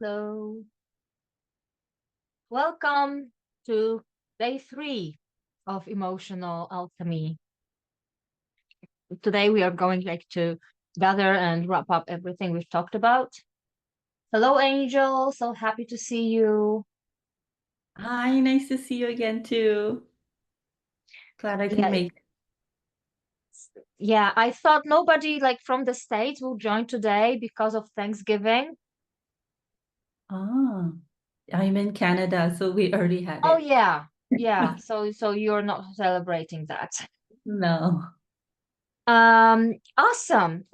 Hello. Welcome to day 3 of Emotional Alchemy. Today we are going to gather and wrap up everything we've talked about. Hello, Angel. So happy to see you. Hi, nice to see you again too. Glad I could Yeah, make. yeah. I thought nobody from the States will join today because of Thanksgiving. Ah, I'm in Canada, so we already had Oh it. yeah, yeah. So you're not celebrating that. No. Awesome.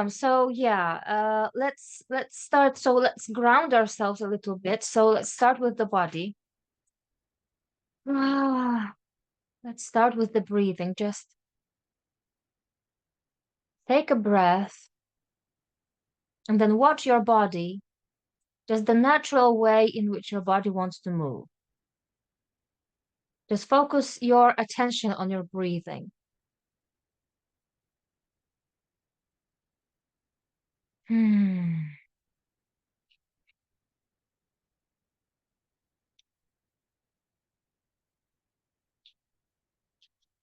So yeah, let's start. So let's ground ourselves a little bit. So let's start with the body. Ah, let's start with the breathing. Just take a breath and then watch your body, just the natural way in which your body wants to move. Just focus your attention on your breathing. Hmm.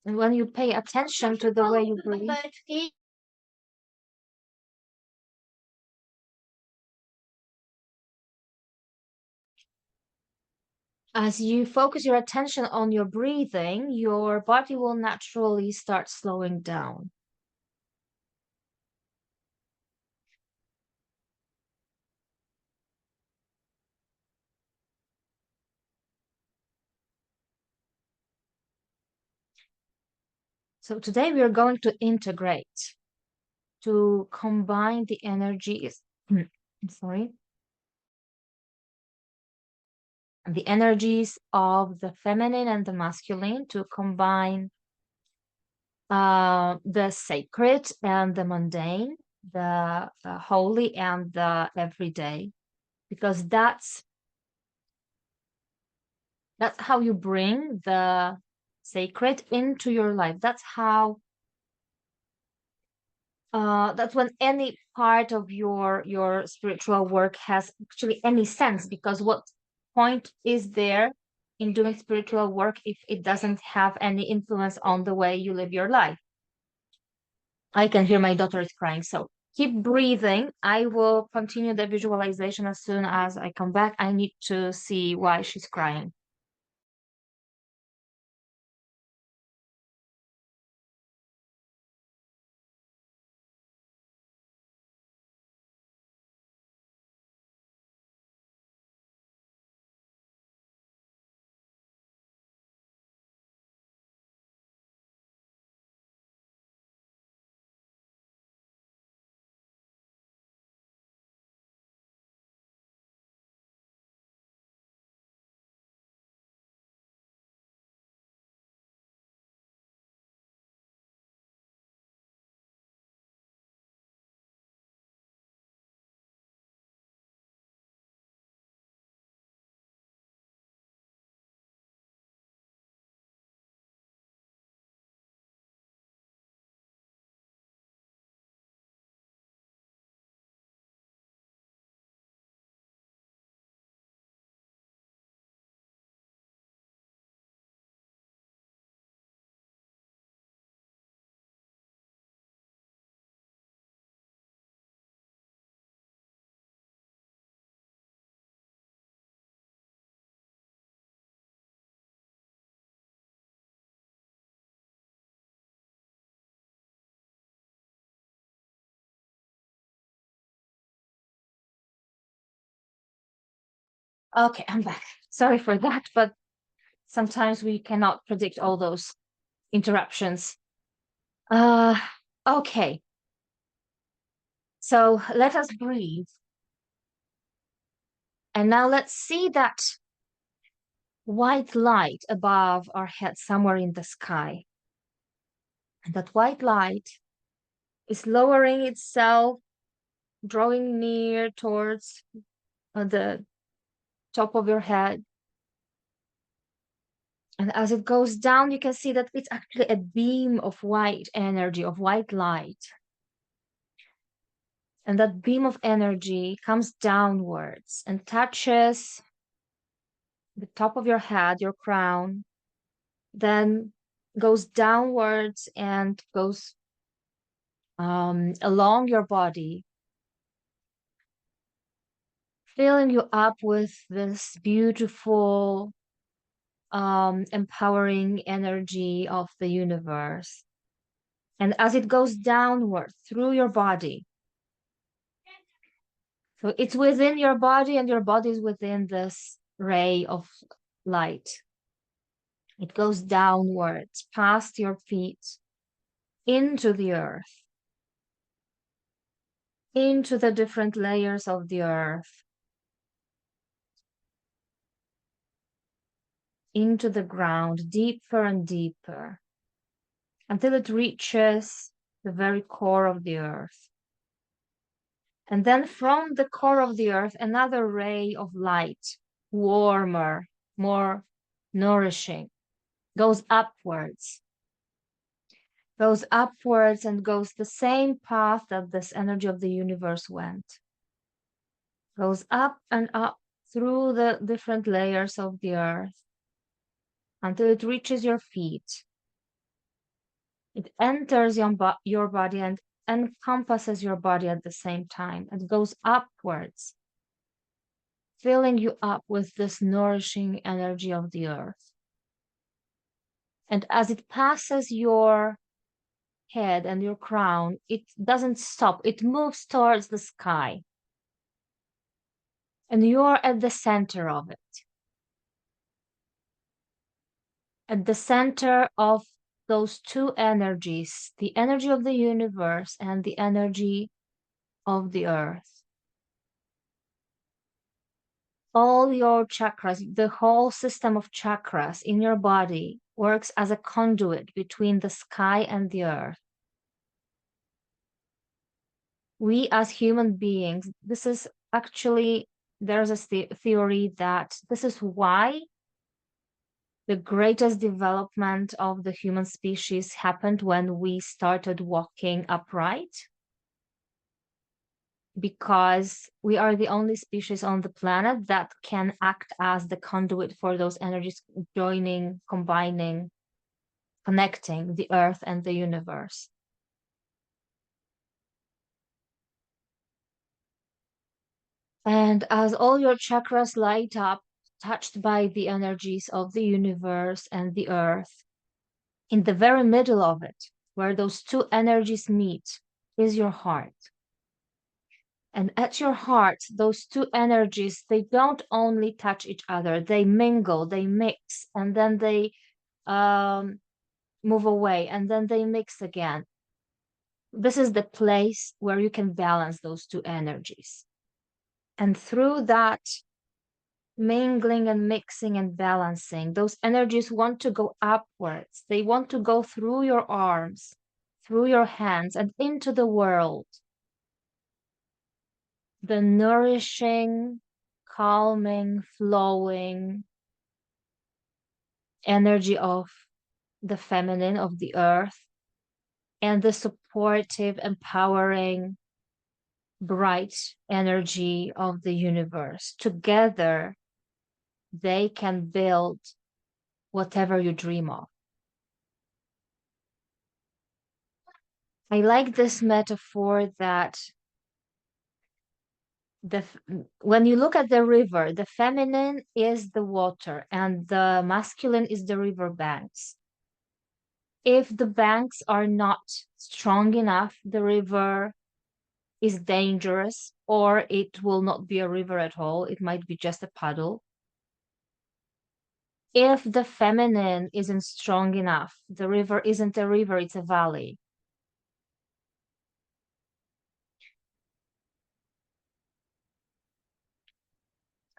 And when you pay attention to the way you breathe, as you focus your attention on your breathing, your body will naturally start slowing down. So today we are going to integrate, to combine the energies, sorry, the energies of the feminine and the masculine, to combine the sacred and the mundane, the holy and the everyday, because that's how you bring the sacred into your life. That's when any part of your spiritual work has actually any sense, because what point is there in doing spiritual work if it doesn't have any influence on the way you live your life? I can hear my daughter is crying, so keep breathing. I will continue the visualization as soon as I come back. I need to see why she's crying. Okay, I'm back. Sorry for that, but sometimes we cannot predict all those interruptions. Uh, okay. So let us breathe. And now let's see that white light above our head somewhere in the sky. And that white light is lowering itself, drawing near towards the top of your head. And as it goes down, you can see that it's actually a beam of white energy, of white light. And that beam of energy comes downwards and touches the top of your head, your crown, then goes downwards and goes along your body, filling you up with this beautiful, empowering energy of the universe. And as it goes downward through your body, so it's within your body and your body is within this ray of light. It goes downwards past your feet into the earth, into the different layers of the earth, into the ground, deeper and deeper, until it reaches the very core of the earth. And then from the core of the earth, another ray of light, warmer, more nourishing, goes upwards and goes the same path that this energy of the universe went. Goes up and up through the different layers of the earth until it reaches your feet. It enters your body and encompasses your body at the same time. It goes upwards, filling you up with this nourishing energy of the earth. And as it passes your head and your crown, it doesn't stop. It moves towards the sky. And you're at the center of it. At the center of those two energies, the energy of the universe and the energy of the earth. All your chakras, the whole system of chakras in your body works as a conduit between the sky and the earth. We as human beings, this is actually, there's a theory that this is why the greatest development of the human species happened when we started walking upright, because we are the only species on the planet that can act as the conduit for those energies joining, combining, connecting the earth and the universe. And as all your chakras light up, touched by the energies of the universe and the earth, in the very middle of it, where those two energies meet, is your heart. And at your heart, those two energies, they don't only touch each other, they mingle, they mix, and then they move away, and then they mix again. This is the place where you can balance those two energies. And through that mingling and mixing and balancing, those energies want to go upwards. They want to go through your arms, through your hands, and into the world. The nourishing, calming, flowing energy of the feminine, of the earth, and the supportive, empowering, bright energy of the universe. Together, they can build whatever you dream of. I like this metaphor that when you look at the river, the feminine is the water and the masculine is the river banks. If the banks are not strong enough, the river is dangerous, or it will not be a river at all. It might be just a puddle. If the feminine isn't strong enough, the river isn't a river, it's a valley.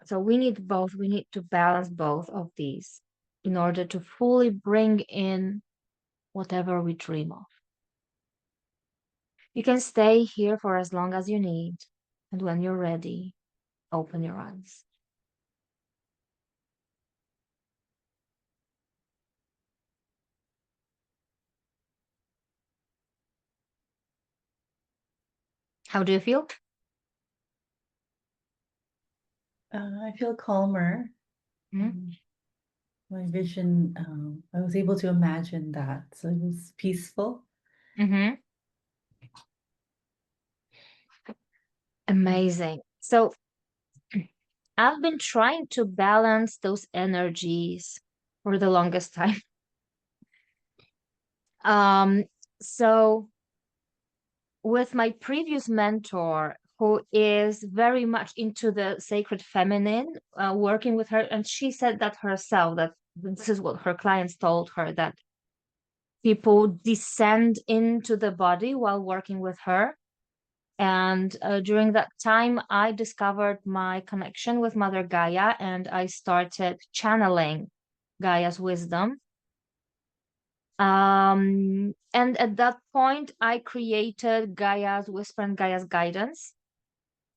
So we need both. We need to balance both of these in order to fully bring in whatever we dream of. You can stay here for as long as you need. And when you're ready, open your eyes. How do you feel? I feel calmer. My vision, I was able to imagine that. So it was peaceful. Mm-hmm. Amazing. So I've been trying to balance those energies for the longest time. Um, so with my previous mentor, who is very much into the sacred feminine, working with her, and she said that herself, that this is what her clients told her, that people descend into the body while working with her. And during that time, I discovered my connection with Mother Gaia, and I started channeling Gaia's wisdom. And at that point, I created Gaia's whisper and Gaia's guidance.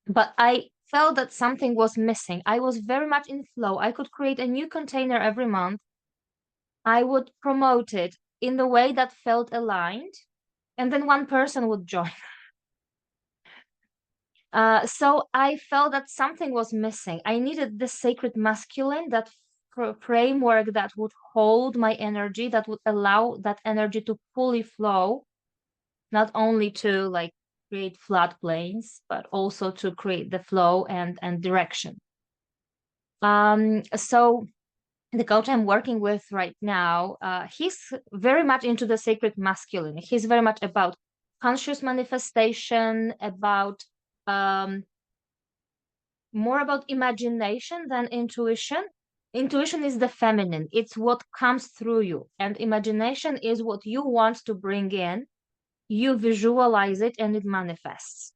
But I felt that something was missing. I was very much in flow. I could create a new container every month. I would promote it in the way that felt aligned, and then one person would join. So I felt that something was missing. I needed the sacred masculine, that framework that would hold my energy, that would allow that energy to fully flow, not only to like create floodplains, but also to create the flow and direction. So the coach I'm working with right now, he's very much into the sacred masculine. He's very much about conscious manifestation, about more about imagination than intuition. Intuition is the feminine, it's what comes through you, and imagination is what you want to bring in. You visualize it and it manifests.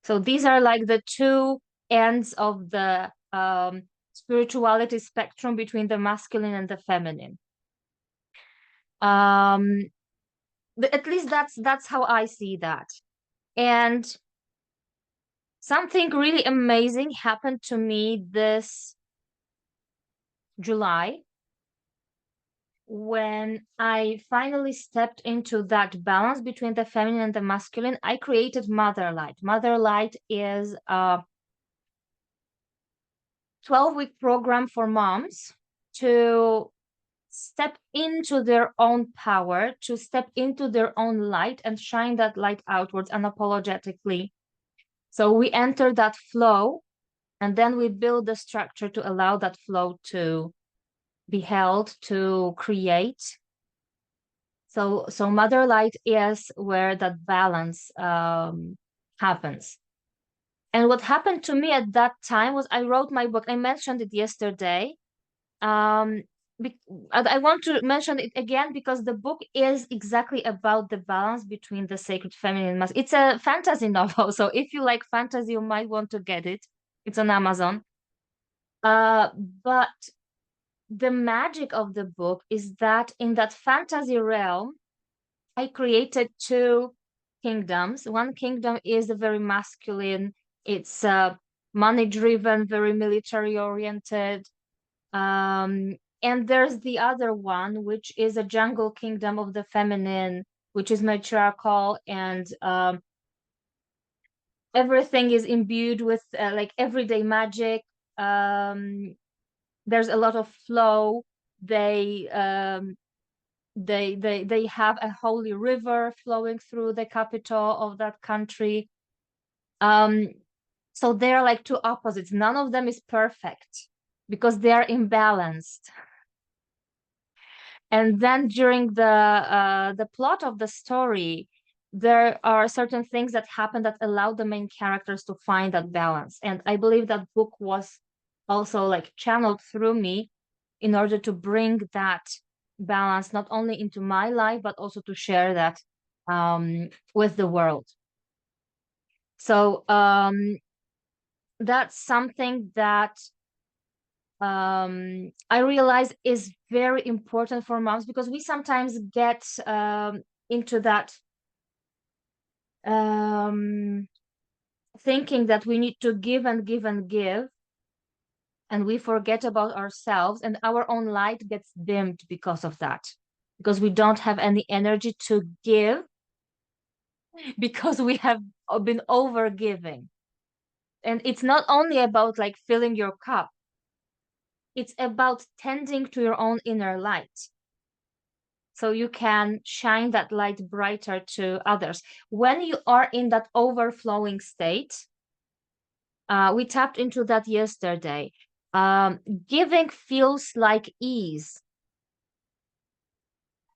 So these are like the two ends of the spirituality spectrum between the masculine and the feminine. At least that's how I see that. And something really amazing happened to me this July when I finally stepped into that balance between the feminine and the masculine. I created Mother Light. Mother Light is a 12-week program for moms to step into their own power, to step into their own light and shine that light outwards unapologetically. So we enter that flow, and then we build the structure to allow that flow to be held, to create. So Mother Light is where that balance happens. And what happened to me at that time was I wrote my book. I mentioned it yesterday. Um, I want to mention it again because the book is exactly about the balance between the sacred feminine and masculine. It's a fantasy novel, so if you like fantasy, you might want to get it. It's on Amazon. But the magic of the book is that in that fantasy realm, I created two kingdoms. One kingdom is very masculine. It's money driven, very military oriented. And there's the other one, which is a jungle kingdom of the feminine, which is matriarchal, and everything is imbued with like everyday magic. There's a lot of flow. They they have a holy river flowing through the capital of that country. So they're like two opposites. None of them is perfect because they are imbalanced. And then during the plot of the story, there are certain things that happen that allow the main characters to find that balance. And I believe that book was also like channeled through me in order to bring that balance not only into my life, but also to share that with the world. So that's something that I realize is very important for moms because we sometimes get into that thinking that we need to give and give and give, and we forget about ourselves, and our own light gets dimmed because of that, because we don't have any energy to give because we have been over giving. And it's not only about like filling your cup, it's about tending to your own inner light. So you can shine that light brighter to others. When you are in that overflowing state, we tapped into that yesterday. Giving feels like ease.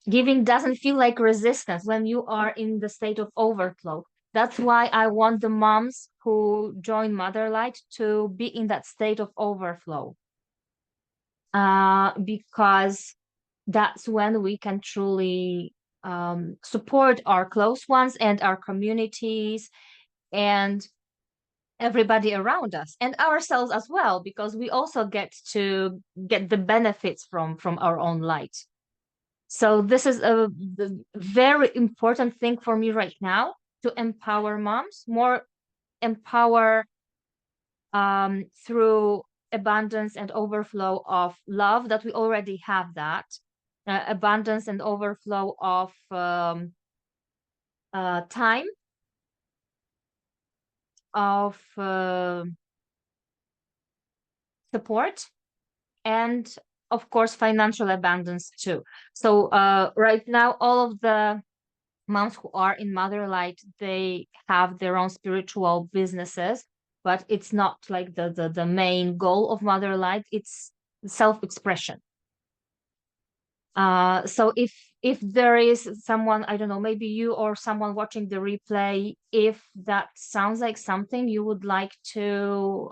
Giving doesn't feel like resistance when you are in the state of overflow. That's why I want the moms who join Motherlight to be in that state of overflow. Because that's when we can truly support our close ones and our communities and everybody around us and ourselves as well, because we also get to get the benefits from our own light. So this is a very important thing for me right now, to empower moms, more empower through abundance and overflow of love, that we already have that, abundance and overflow of time, of support, and of course financial abundance too. So right now, all of the moms who are in Motherlight, they have their own spiritual businesses, but it's not like the main goal of Motherlight. It's self-expression. So if there is someone, I don't know, maybe you or someone watching the replay, if that sounds like something you would like to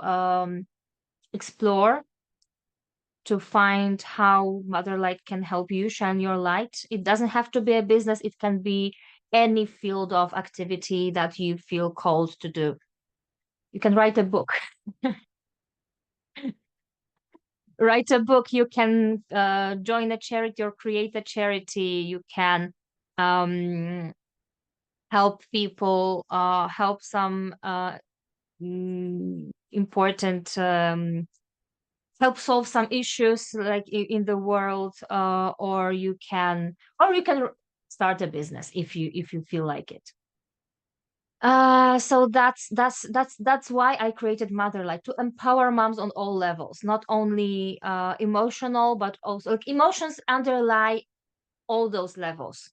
explore, to find how Motherlight can help you shine your light. It doesn't have to be a business. It can be any field of activity that you feel called to do. You can write a book. Write a book. You can join a charity or create a charity. You can help people, help some important help solve some issues like in the world, or you can start a business if you feel like it. So that's why I created Motherlight, to empower moms on all levels, not only emotional, but also like emotions underlie all those levels.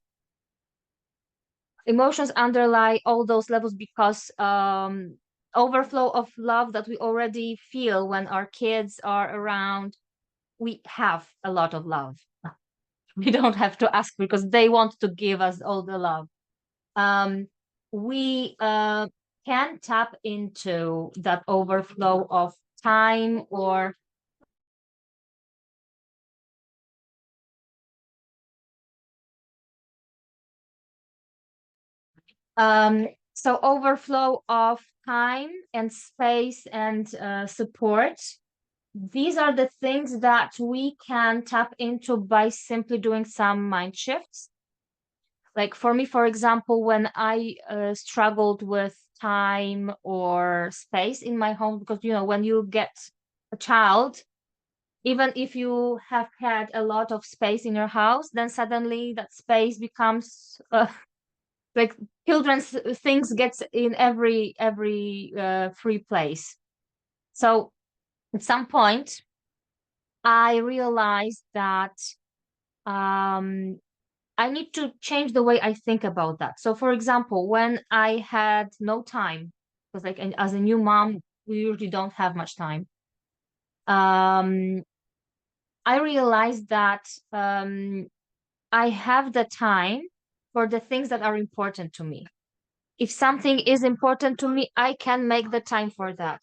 Emotions underlie all those levels because overflow of love that we already feel when our kids are around, we have a lot of love. We don't have to ask because they want to give us all the love. We can tap into that overflow of time or so overflow of time and space and support. These are the things that we can tap into by simply doing some mind shifts. Like for me, for example, when I struggled with time or space in my home, because when you get a child, even if you have had a lot of space in your house, then suddenly that space becomes like children's things gets in every free place. So at some point, I realized that I need to change the way I think about that. So, for example, when I had no time, because like as a new mom, we usually don't have much time. I realized that I have the time for the things that are important to me. If something is important to me, I can make the time for that.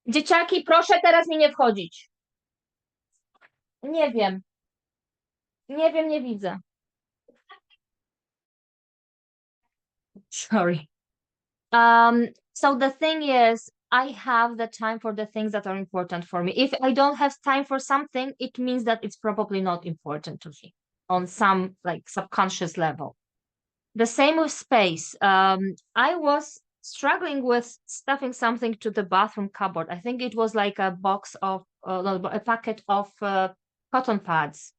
Dzieciaki, proszę teraz mi nie wchodzić. Nie wiem. Nie wiem, nie widzę. Sorry. So the thing is, I have the time for the things that are important for me. If I don't have time for something, it means that it's probably not important to me on some like subconscious level. The same with space. I was struggling with stuffing something to the bathroom cupboard. I think it was like a box of a packet of cotton pads.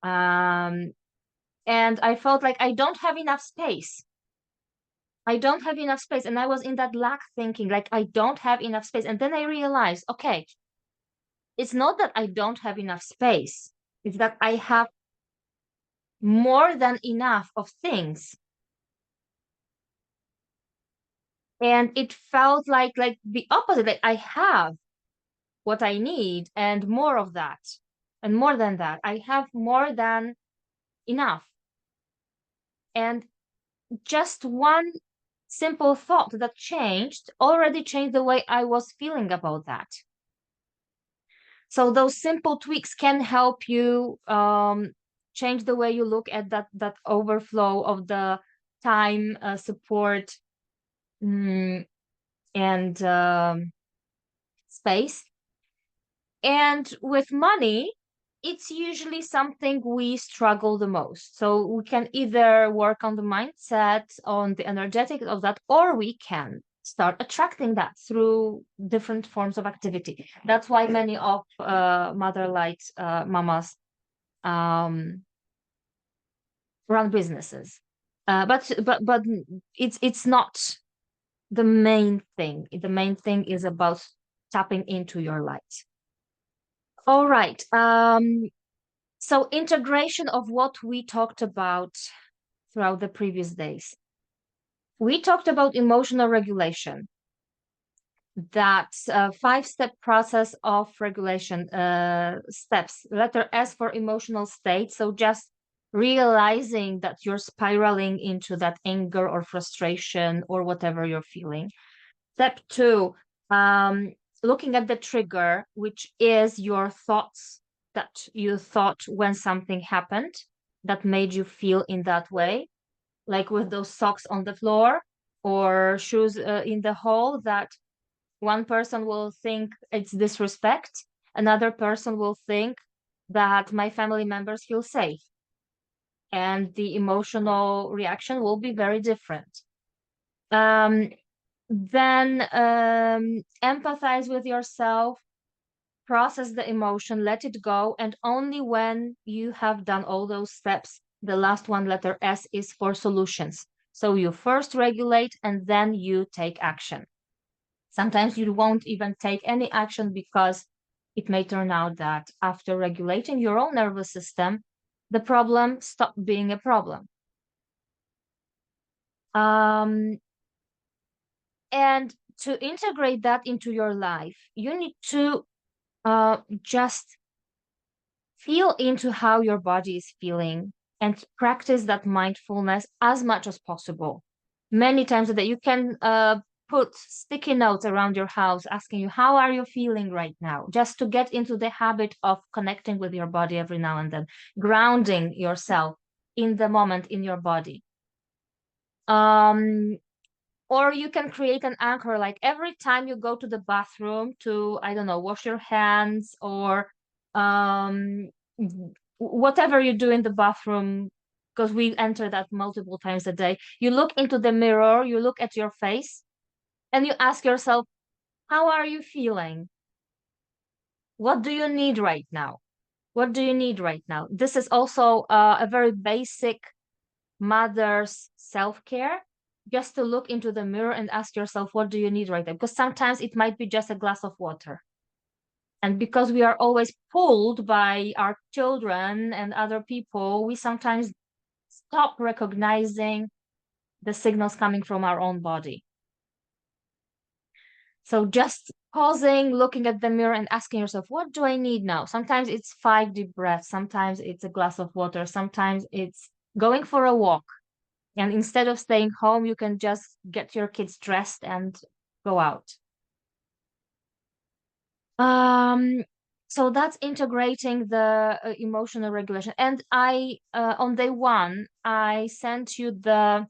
And I felt like I don't have enough space. I don't have enough space. And I was in that lack thinking, like, I don't have enough space. And then I realized, okay, it's not that I don't have enough space, it's that I have more than enough of things. And it felt like the opposite, like I have what I need and more of that. And more than that, I have more than enough. And just one simple thought that already changed the way I was feeling about that. So those simple tweaks can help you change the way you look at that overflow of the time, support, and space. And with money, it's usually something we struggle the most. So we can either work on the mindset, on the energetic of that, or we can start attracting that through different forms of activity. That's why many of Mother Light mamas run businesses. But it's not the main thing. The main thing is about tapping into your light. All right. So integration of what we talked about throughout the previous days. We talked about emotional regulation, that 5-step process of regulation steps. Letter S for emotional state. So just realizing that you're spiraling into that anger or frustration or whatever you're feeling. Step 2, looking at the trigger, which is your thoughts that you thought when something happened that made you feel in that way, like with those socks on the floor or shoes in the hall, that one person will think it's disrespect, another person will think that my family members feel safe, and the emotional reaction will be very different. Then empathize with yourself, process the emotion, let it go, and only when you have done all those steps, the last one, letter S, is for solutions. So you first regulate and then you take action. Sometimes you won't even take any action because it may turn out that after regulating your own nervous system, the problem stopped being a problem. And to integrate that into your life, you need to just feel into how your body is feeling and practice that mindfulness as much as possible. Many times a day, you can put sticky notes around your house asking you, how are you feeling right now? Just to get into the habit of connecting with your body every now and then, grounding yourself in the moment in your body. Or you can create an anchor, like every time you go to the bathroom to, I don't know, wash your hands or whatever you do in the bathroom, because we enter that multiple times a day, you look into the mirror, you look at your face, and you ask yourself, how are you feeling? What do you need right now? What do you need right now? This is also a very basic mother's self-care, just to look into the mirror and ask yourself, what do you need right now? Because sometimes it might be just a glass of water. And because we are always pulled by our children and other people, we sometimes stop recognizing the signals coming from our own body. So just pausing, looking at the mirror and asking yourself, what do I need now? Sometimes it's 5 deep breaths. Sometimes it's a glass of water. Sometimes it's going for a walk. And instead of staying home, you can just get your kids dressed and go out. So that's integrating the emotional regulation. And I, on day 1, I sent you the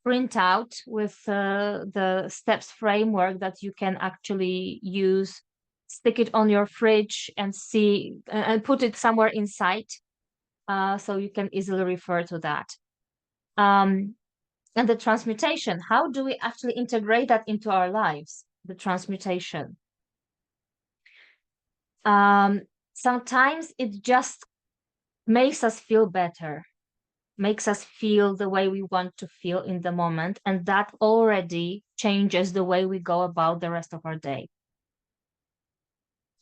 printout with the steps framework that you can actually use, stick it on your fridge and see, and put it somewhere in sight, so you can easily refer to that. And the transmutation, how do we actually integrate that into our lives? The transmutation. Sometimes it just makes us feel better. makes us feel the way we want to feel in the moment, and that already changes the way we go about the rest of our day.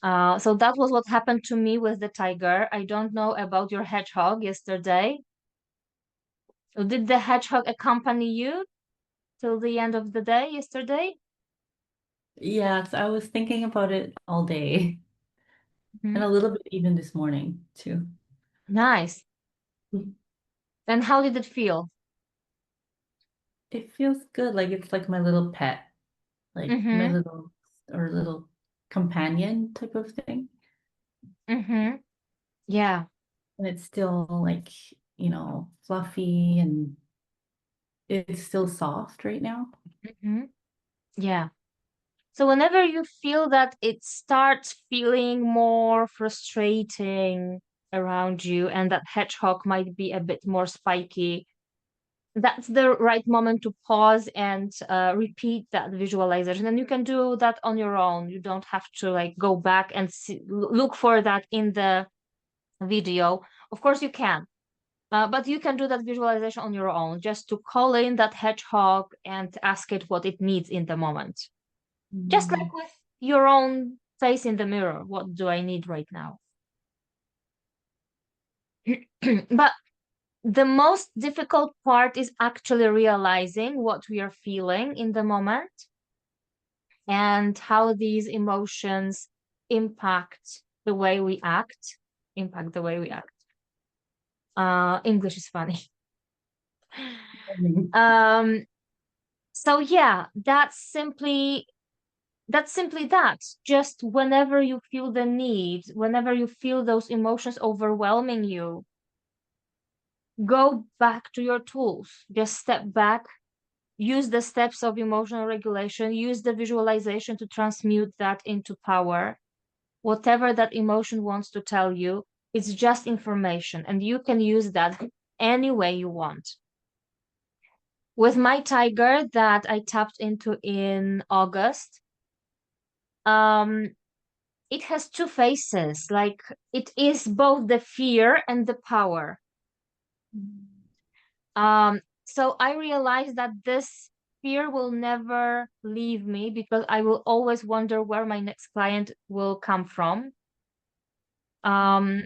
So that was what happened to me with the tiger. I don't know about your hedgehog yesterday. Did the hedgehog accompany you till the end of the day yesterday? Yes, I was thinking about it all day and a little bit even this morning too. Nice. And how did it feel? It feels good, like it's like my little pet, like my Mm-hmm. little companion type of thing. Mm-hmm. Yeah. And it's still like, fluffy and it's still soft right now. Mm-hmm. Yeah. So whenever you feel that it starts feeling more frustrating around you and that hedgehog might be a bit more spiky, that's the right moment to pause and repeat that visualization. And you can do that on your own. You don't have to like go back and look for that in the video. Of course you can, but you can do that visualization on your own, just to call in that hedgehog and ask it what it needs in the moment. Just Mm. like with your own face in the mirror. What do I need right now? But the most difficult part is actually realizing what we are feeling in the moment and how these emotions impact the way we act, impact the way we act. English is funny. Um, so yeah, that's simply that. Just whenever you feel the need, whenever you feel those emotions overwhelming you, go back to your tools. Just step back, use the steps of emotional regulation, use the visualization to transmute that into power. Whatever that emotion wants to tell you, it's just information, and you can use that any way you want. With my tiger that I tapped into in August, um, it has two faces. Like it is both the fear and the power. So I realized that this fear will never leave me because I will always wonder where my next client will come from. Um,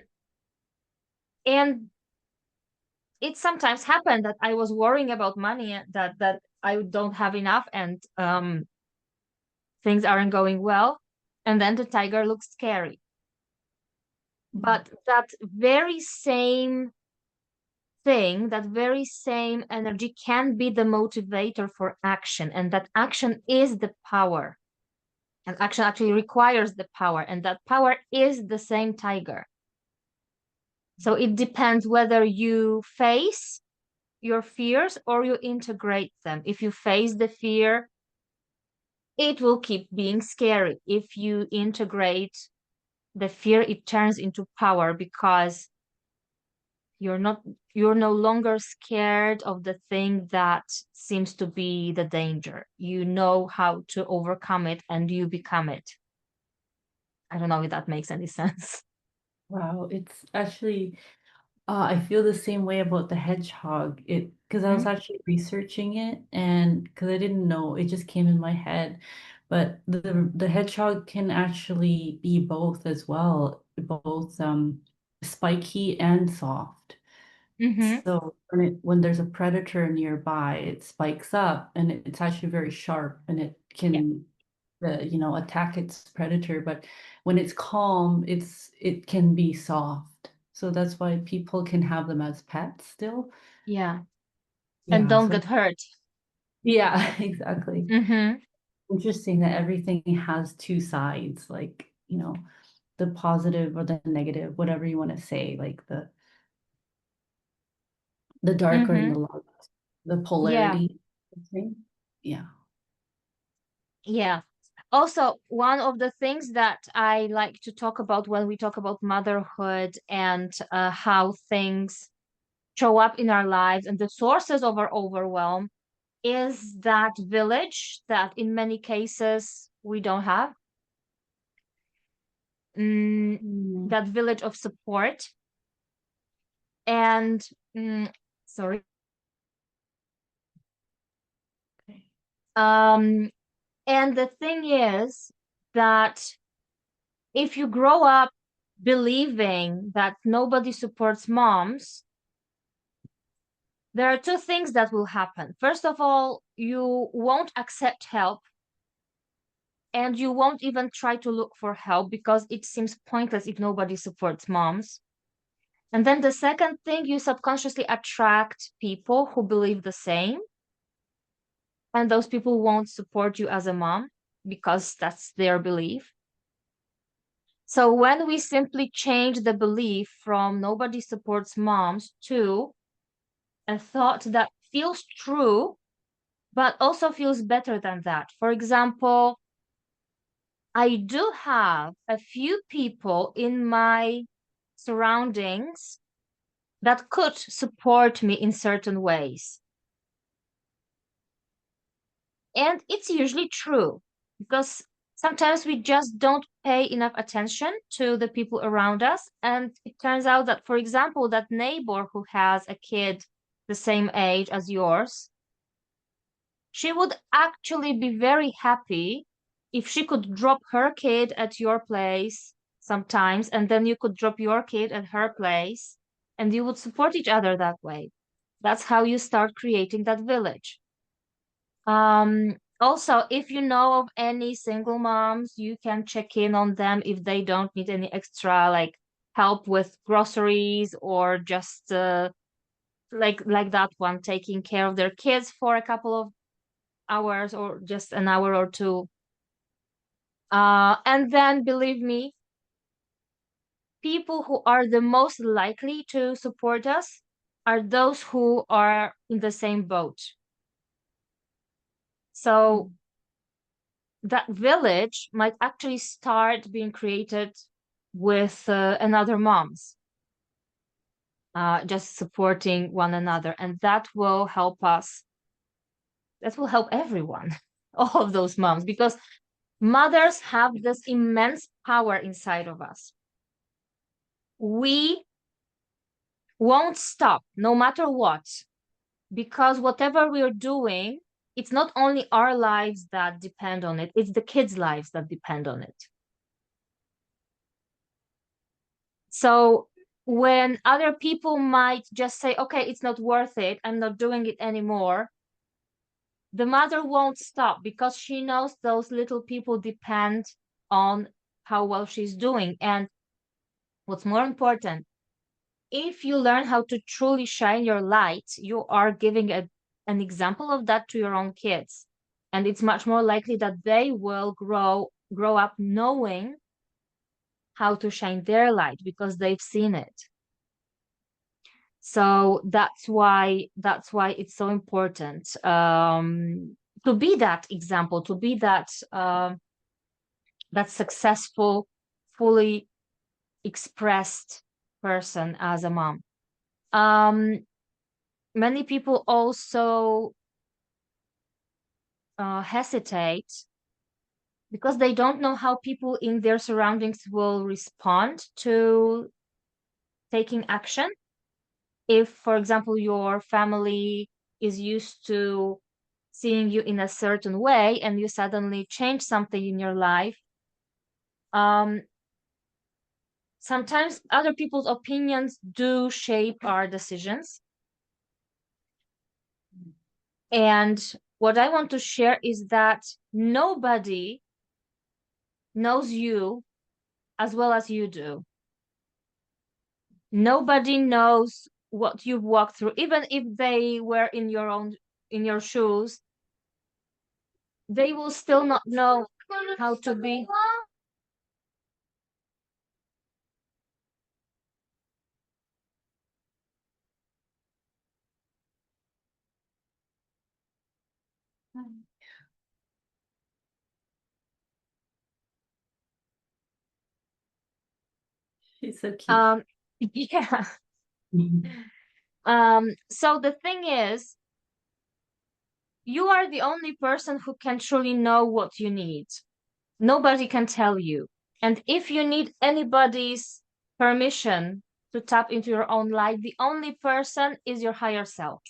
and it sometimes happened that I was worrying about money, that I don't have enough, and things aren't going well. And then the tiger looks scary. But that very same thing, that very same energy can be the motivator for action, and that action is the power. And action actually requires the power, and that power is the same tiger. So it depends whether you face your fears or you integrate them. If you face the fear, it will keep being scary. If you integrate the fear, it turns into power because you're no longer scared of the thing that seems to be the danger. You know how to overcome it and you become it. I don't know if that makes any sense. Wow, it's actually, I feel the same way about the hedgehog. Because I was Mhm. actually researching it, and because I didn't know, it just came in my head. But the hedgehog can actually be both as well, both spiky and soft. Mm-hmm. So when there's a predator nearby, it spikes up and it's actually very sharp and it Yeah. can attack its predator. But when it's calm, it can be soft. So that's why people can have them as pets still. Yeah. And Yeah. don't So get hurt. yeah, exactly. Mm-hmm. Interesting that everything has two sides, like, the positive or the negative, whatever you want to say, like the darker and Mm-hmm. the light, the Yeah. polarity thing. Yeah. Yeah. Also, one of the things that I like to talk about when we talk about motherhood and how things show up in our lives and the sources of our overwhelm is that village that in many cases we don't have. Mm, Mm. that village of support. And mm, Sorry. Okay. And the thing is that if you grow up believing that nobody supports moms, there are two things that will happen. First of all, you won't accept help and you won't even try to look for help because it seems pointless if nobody supports moms. And then the second thing, you subconsciously attract people who believe the same, and those people won't support you as a mom because that's their belief. So when we simply change the belief from nobody supports moms to a thought that feels true, but also feels better than that. For example, I do have a few people in my surroundings that could support me in certain ways. And it's usually true because sometimes we just don't pay enough attention to the people around us. And it turns out that, for example, that neighbor who has a kid the same age as yours, she would actually be very happy if she could drop her kid at your place sometimes, and then you could drop your kid at her place, and you would support each other that way. That's how you start creating that village. Also, if you know of any single moms, you can check in on them if they don't need any extra like help with groceries or just like that one taking care of their kids for a couple of hours or just an hour or two. And then believe me, people who are the most likely to support us are those who are in the same boat. So that village might actually start being created with another moms, just supporting one another, and that will help us. That will help everyone, all of those moms, because mothers have this immense power inside of us. We won't stop no matter what, because whatever we're doing, it's not only our lives that depend on it, it's the kids' lives that depend on it. So when other people might just say, okay, it's not worth it, I'm not doing it anymore, the mother won't stop because she knows those little people depend on how well she's doing. And what's more important, if you learn how to truly shine your light, you are giving an example of that to your own kids. And it's much more likely that they will grow up knowing how to shine their light because they've seen it. So that's why it's so important to be that example, to be that successful, fully expressed person as a mom. Many people also hesitate because they don't know how people in their surroundings will respond to taking action. If, for example, your family is used to seeing you in a certain way and you suddenly change something in your life, sometimes other people's opinions do shape our decisions. And what I want to share is that nobody knows you as well as you do. Nobody knows what you've walked through, even if they were in your shoes, they will still not know how to be. She's so cute. Um, yeah. So the thing is, you are the only person who can truly know what you need. Nobody can tell you. And if you need anybody's permission to tap into your own light, the only person is your higher self.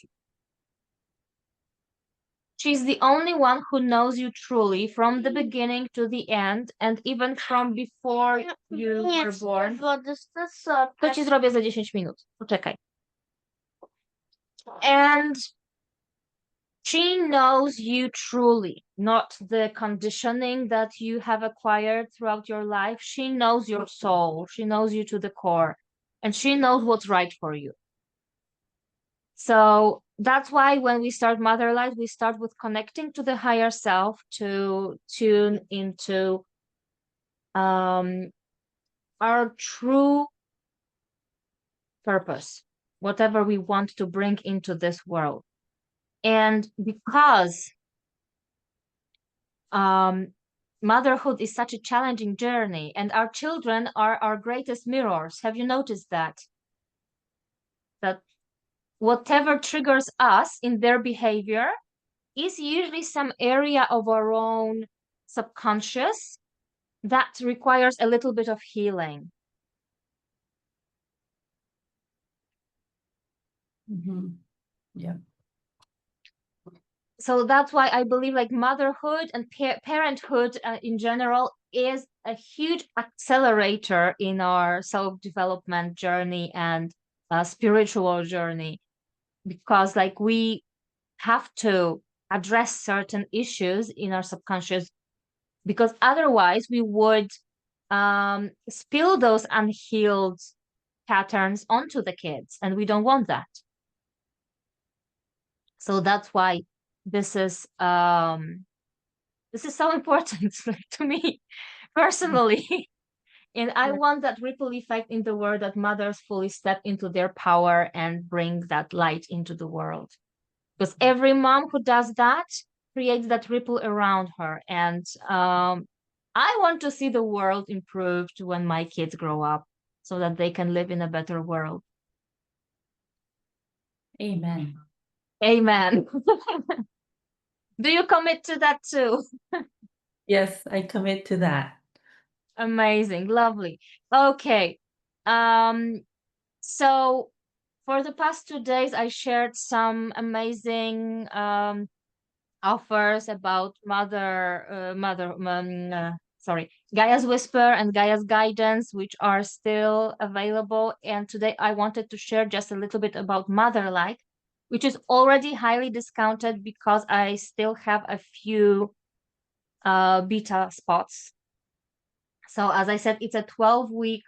She's the only one who knows you truly from the beginning to the end, and even from before you were born. To ci zrobię za 10 minut. Poczekaj. And she knows you truly, not the conditioning that you have acquired throughout your life. She knows your soul. She knows you to the core, and she knows what's right for you. So that's why when we start Mother Light, we start with connecting to the higher self to tune into our true purpose, whatever we want to bring into this world. And because motherhood is such a challenging journey, and our children are our greatest mirrors. Have you noticed that? That whatever triggers us in their behavior is usually some area of our own subconscious that requires a little bit of healing. Yeah. So that's why I believe like motherhood and parenthood in general is a huge accelerator in our self-development journey and spiritual journey, because like we have to address certain issues in our subconscious, because otherwise we would spill those unhealed patterns onto the kids, and we don't want that. So that's why this is so important to me personally. And I want that ripple effect in the world, that mothers fully step into their power and bring that light into the world. Because every mom who does that creates that ripple around her. And I want to see the world improved when my kids grow up so that they can live in a better world. Amen. Amen. Do you commit to that too? Yes, I commit to that. Amazing, lovely. Okay. So for the past 2 days, I shared some amazing offers about Gaia's Whisper and Gaia's Guidance, which are still available. And today I wanted to share just a little bit about Motherlight, which is already highly discounted because I still have a few beta spots. So as I said, it's a 12-week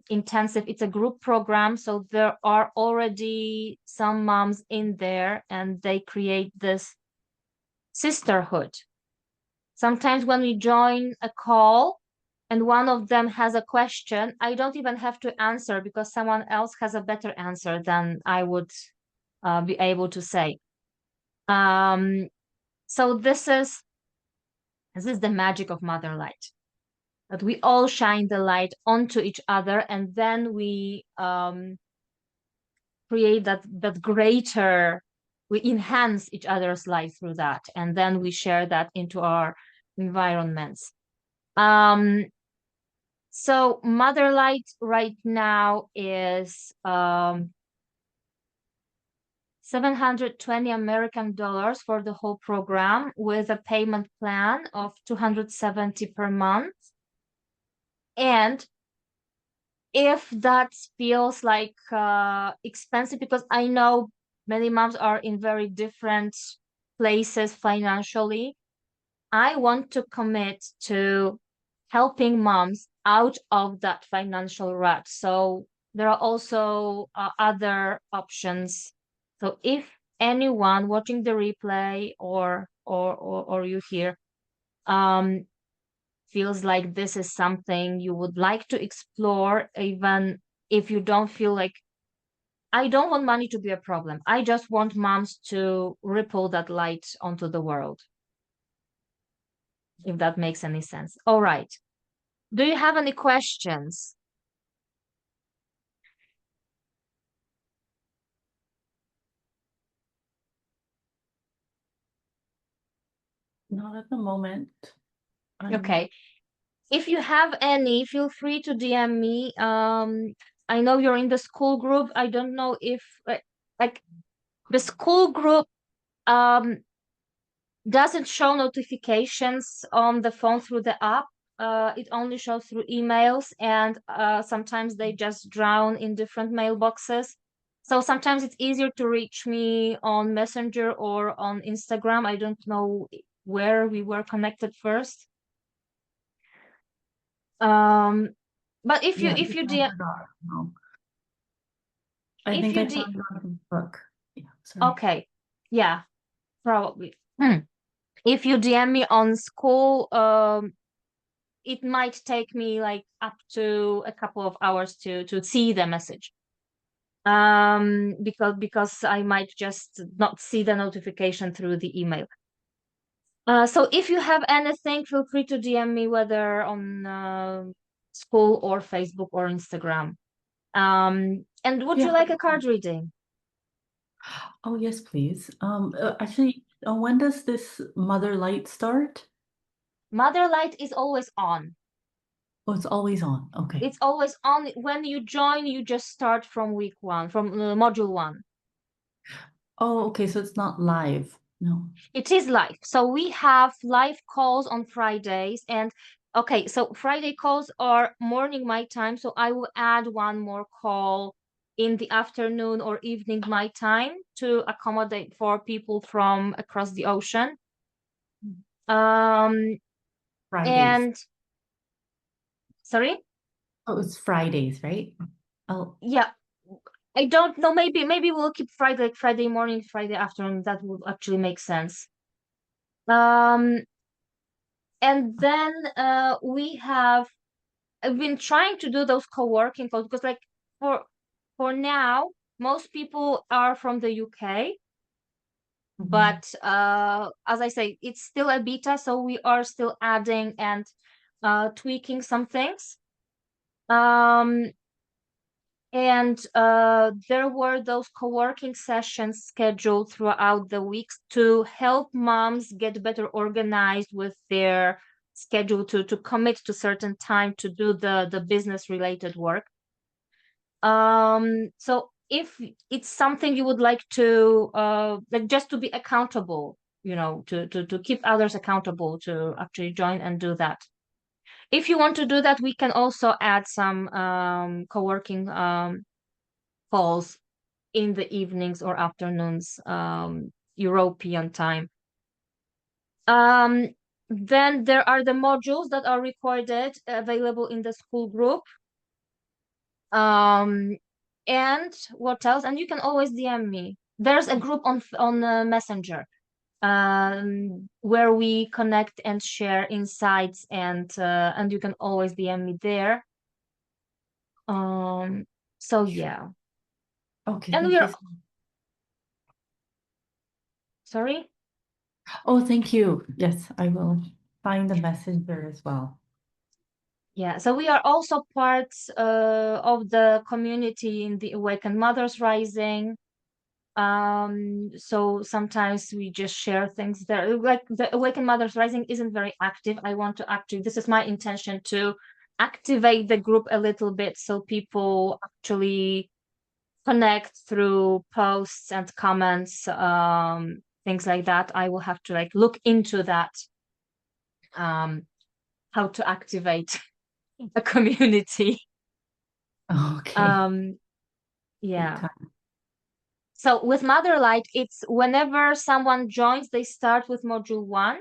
intensive. It's a group program, so there are already some moms in there, and they create this sisterhood. Sometimes when we join a call and one of them has a question, I don't even have to answer because someone else has a better answer than I would be able to say. So this is the magic of Mother Light, that we all shine the light onto each other, and then we create that greater, we enhance each other's life through that, and then we share that into our environments. So Mother Light right now is 720 American dollars for the whole program, with a payment plan of 270 per month. And if that feels like expensive, because I know many moms are in very different places financially, I want to commit to helping moms out of that financial rut. So there are also other options. So if anyone watching the replay or you here feels like this is something you would like to explore, even if you don't feel like, I don't want money to be a problem, I just want moms to ripple that light onto the world, if that makes any sense. All right. Do you have any questions? Not at the moment. Okay. If you have any, feel free to DM me. I know you're in the school group. I don't know if like the school group um doesn't show notifications on the phone through the app. It only shows through emails, and sometimes they just drown in different mailboxes. So sometimes it's easier to reach me on Messenger or on Instagram. I don't know where we were connected first. Um, but Yeah, if you I DM, forgot. No. I if think you I D found it on the book. Yeah, sorry. okay, yeah, probably. If you DM me on school, it might take me like up to a couple of hours to see the message. Because I might just not see the notification through the email. So if you have anything, feel free to DM me, whether on school or Facebook or Instagram. And would you Yeah. like a card reading? Oh, yes, please. Actually, when does this Mother Light start? Mother Light is always on. Oh, it's always on. Okay. It's always on. When you join, you just start from week one, from module one. Oh, okay. So it's not live. No. It is live. So we have live calls on Fridays. And okay, so Friday calls are morning my time. So I will add one more call in the afternoon or evening my time to accommodate for people from across the ocean. Um, Fridays. and sorry, Oh, it's Fridays, right? Oh, yeah, I don't know. Maybe we'll keep Friday, like Friday morning, Friday afternoon. That would actually make sense. Um, and then we have I've been trying to do those co-working calls because like for for now, most people are from the UK, mhm. but as I say, it's still a beta, so we are still adding and tweaking some things. Um, and there were those co-working sessions scheduled throughout the weeks to help moms get better organized with their schedule to commit to certain time to do the business related work. So if it's something you would like to like just to be accountable, to keep others accountable to actually join and do that. If you want to do that, we can also add some co-working calls in the evenings or afternoons, European time. Um, then there are the modules that are recorded available in the school group. Um, and what else? And you can always DM me. There's a group on Messenger, where we connect and share insights, and you can always DM me there. Um, so yeah. Okay. And we Thank you. are sorry. Oh, thank you. Yes, I will find the messenger as well. Yeah, so we are also parts of the community in the Awakened Mothers Rising. So sometimes we just share things there. Like the Awakened Mothers Rising isn't very active. I want to actually, this is my intention to activate the group a little bit so people actually connect through posts and comments, things like that. I will have to like look into that, um, how to activate a community. Okay. Um, Take yeah. time. So with Motherlight, it's whenever someone joins, they start with module one,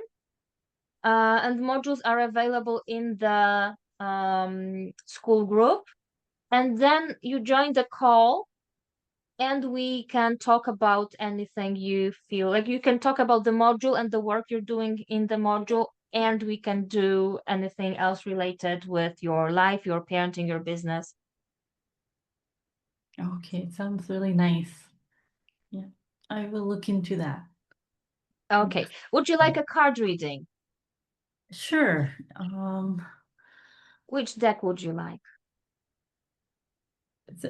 and modules are available in the school group. And then you join the call, and we can talk about anything you feel like. You can talk about the module and the work you're doing in the module, and we can do anything else related with your life, your parenting, your business. Okay, it sounds really nice. Yeah, I will look into that. Okay. Would you like a card reading? Sure. Which deck would you like?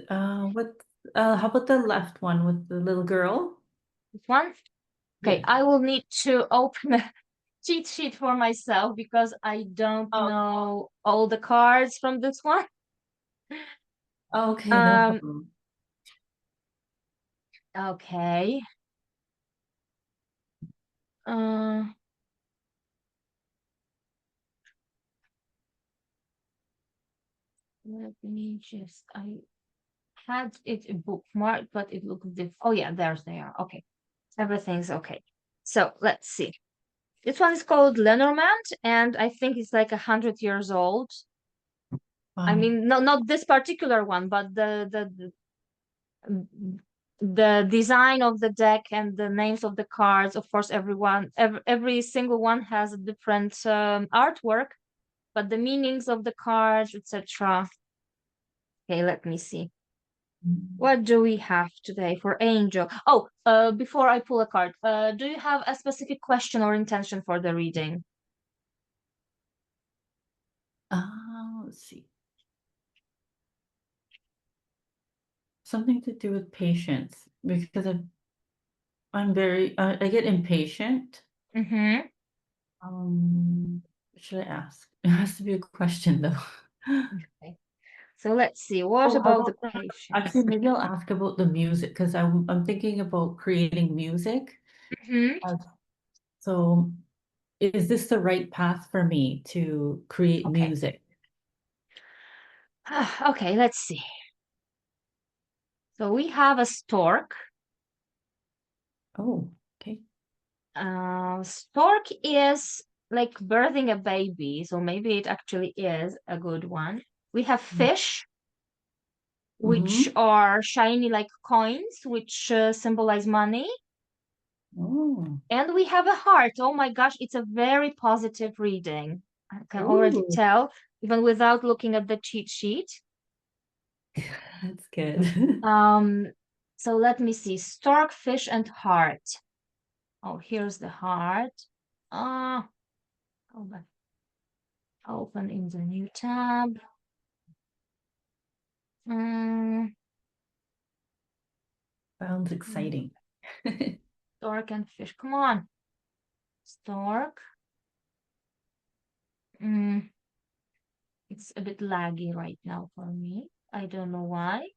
What? How about the left one with the little girl? This one? Okay, Yeah. I will need to open cheat sheet for myself because I don't Oh, know all the cards from this one. okay, no Um, problem. okay. Uh, let me just, I had it bookmarked, but it looks different. Oh yeah, there's they are. Okay. Everything's okay. So let's see. This one is called Lenormand, and I think it's like 100 years old. I Wow. mean, no, not this particular one, but the design of the deck and the names of the cards. Of course, every single one has a different artwork, but the meanings of the cards, etc. Okay, let me see. What do we have today for Angel? Oh, before I pull a card, do you have a specific question or intention for the reading? Let's see. Something to do with patience because I'm very I get impatient. Mm-hmm. What should I ask? It has to be a question though. Okay. So let's see. What Oh, how about the about patience? actually maybe I'll ask about the music because I'm thinking about creating music. Mm-hmm. Uh, so is this the right path for me to create Okay. music? Okay, let's see. So we have a stork. Oh, okay. Stork is like birthing a baby, so maybe it actually is a good one. We have fish, which Mm-hmm. are shiny like coins, which symbolize money. Oh. And we have a heart. Oh my gosh, it's a very positive reading. I can already Ooh, tell, even without looking at the cheat sheet. that's good. Um, so let me see. Stork, fish, and heart. Oh, here's the heart. Ah, open in the new tab. Mm, Sounds exciting. stork and fish. Come on. Stork. Mm, it's a bit laggy right now for me. I don't know why.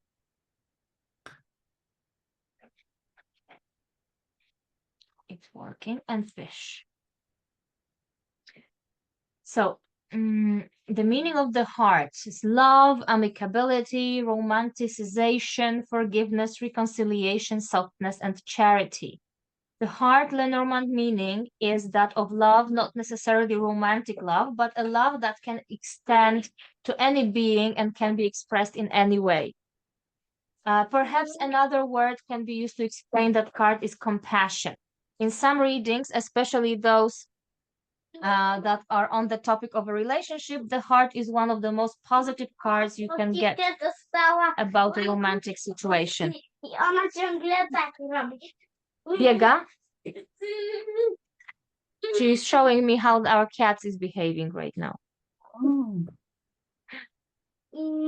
It's working. And fish. So, the meaning of the heart is love, amicability, romanticization, forgiveness, reconciliation, softness, and charity. The heart Lenormand meaning is that of love, not necessarily romantic love, but a love that can extend to any being and can be expressed in any way. Perhaps another word can be used to explain that card is compassion. In some readings, especially those that are on the topic of a relationship, the heart is one of the most positive cards you can get about a romantic situation. Biega? She's showing me how our cat is behaving right now. Oh.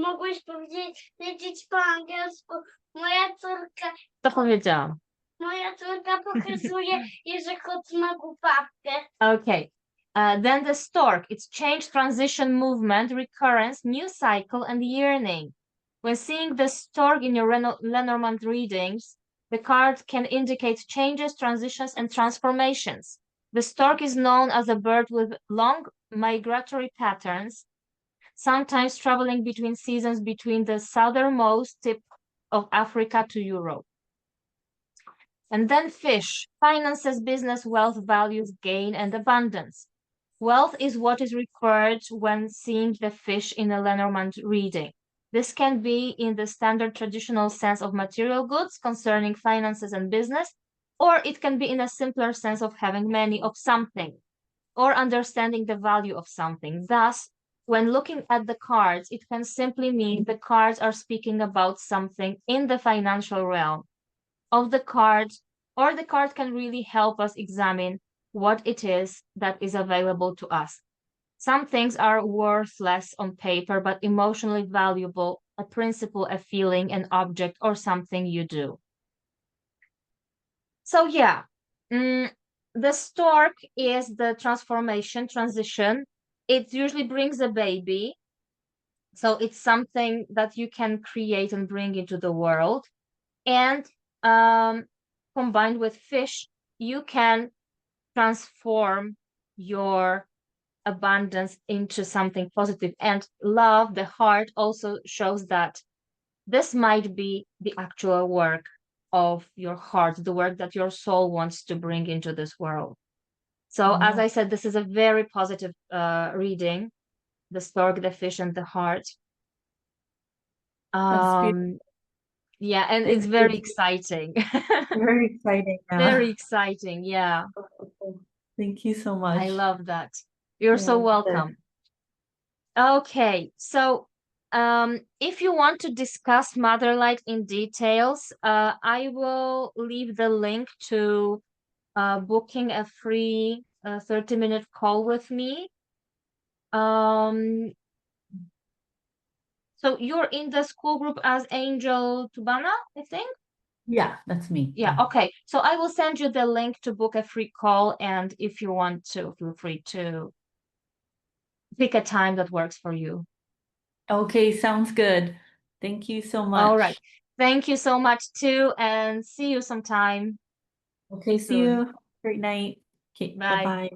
Mogłeś powiedzieć po angielsku, moja córka. To powiedziałam. Moja córka pokazuje, że kot ma głupawkę. Okay. Then the stork, it's change, transition, movement, recurrence, new cycle, and yearning. When seeing the stork in your Lenormand readings, the card can indicate changes, transitions, and transformations. The stork is known as a bird with long migratory patterns, sometimes traveling between seasons between the southernmost tip of Africa to Europe. And then fish, finances, business, wealth, values, gain, and abundance. Wealth is what is required when seeing the fish in a Lenormand reading. This can be in the standard traditional sense of material goods concerning finances and business, or it can be in a simpler sense of having many of something, or understanding the value of something. Thus, when looking at the cards, it can simply mean the cards are speaking about something in the financial realm of the card, or the card can really help us examine what it is that is available to us. Some things are worthless on paper, but emotionally valuable, a principle, a feeling, an object, or something you do. So yeah, the stork is the transformation, transition. It usually brings a baby. So it's something that you can create and bring into the world. And combined with fish, you can transform your abundance into something positive. And love, the heart, also shows that this might be the actual work of your heart, the work that your soul wants to bring into this world. So, as Oh, I said, this is a very positive reading, the stork, the fish, and the heart. that's beautiful. Um, yeah, and it's It's very exciting. very exciting. Very Yeah. exciting. Yeah, Thank you so I much. love that. You're Yeah, so sure. welcome. Okay, so if you want to discuss Motherlight in details, I will leave the link to booking a free 30-minute call with me. Um, so you're in the school group as Angel Tubana, I think? Yeah, that's me. Yeah, okay. So I will send you the link to book a free call, and if you want to, feel free to pick a time that works for you. Okay, sounds good. Thank you so All right. much. Thank you so much too, and see you sometime Okay, see soon. you. Great night. Okay, Bye. bye-bye.